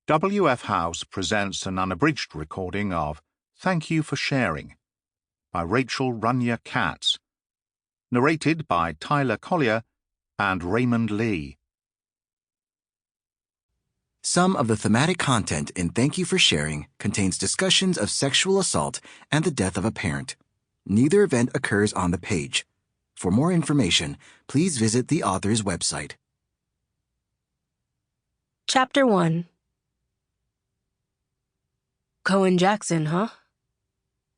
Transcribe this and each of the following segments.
WF House presents an unabridged recording of Thank You for Sharing by Runya Katz, narrated by Tyla Collier and Raymond Lee. Some of the thematic content in Thank You for Sharing contains discussions of sexual assault and the death of a parent. Neither event occurs on the page. For more information, please visit the author's website. Chapter 1. Cohen-Jackson, huh?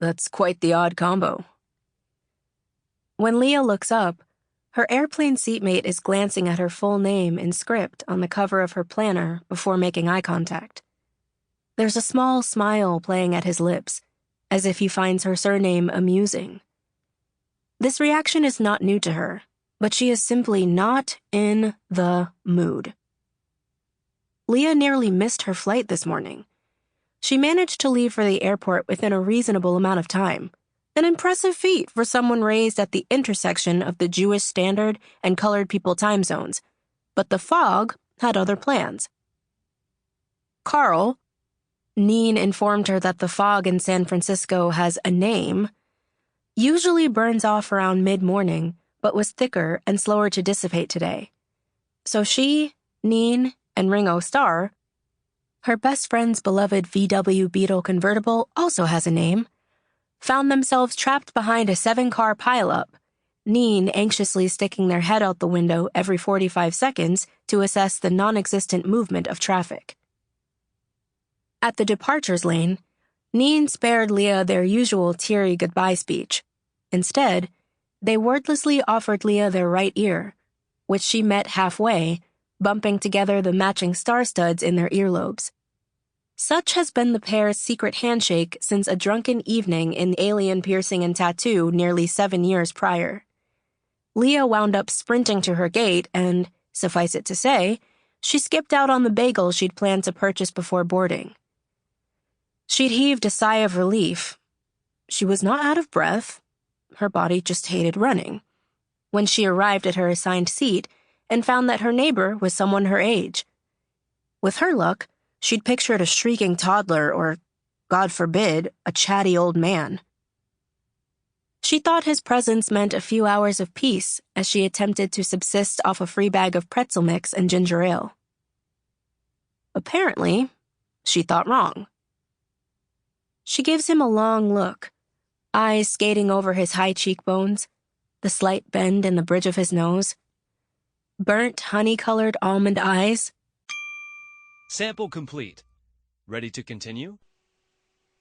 That's quite the odd combo. When Liyah looks up, her airplane seatmate is glancing at her full name in script on the cover of her planner before making eye contact. There's a small smile playing at his lips, as if he finds her surname amusing. This reaction is not new to her, but she is simply not in the mood. Liyah nearly missed her flight this morning. She managed to leave for the airport within a reasonable amount of time, an impressive feat for someone raised at the intersection of the Jewish Standard and Colored People time zones, but the fog had other plans. Carl, Neen informed her that the fog in San Francisco has a name, usually burns off around mid-morning, but was thicker and slower to dissipate today. So she, Neen, and Ringo Starr, her best friend's beloved VW Beetle convertible also has a name, found themselves trapped behind a 7-car pileup, Neen anxiously sticking their head out the window every 45 seconds to assess the non-existent movement of traffic. At the departures lane, Neen spared Liyah their usual teary goodbye speech. Instead, they wordlessly offered Liyah their right ear, which she met halfway, bumping together the matching star studs in their earlobes. Such has been the pair's secret handshake since a drunken evening in Alien Piercing and Tattoo nearly 7 years prior. Liyah wound up sprinting to her gate and, suffice it to say, she skipped out on the bagel she'd planned to purchase before boarding. She'd heaved a sigh of relief. She was not out of breath. Her body just hated running. When she arrived at her assigned seat and found that her neighbor was someone her age. With her luck, she'd pictured a shrieking toddler or, God forbid, a chatty old man. She thought his presence meant a few hours of peace as she attempted to subsist off a free bag of pretzel mix and ginger ale. Apparently, she thought wrong. She gives him a long look, eyes skating over his high cheekbones, the slight bend in the bridge of his nose, burnt honey-colored almond eyes. Sample complete. Ready to continue?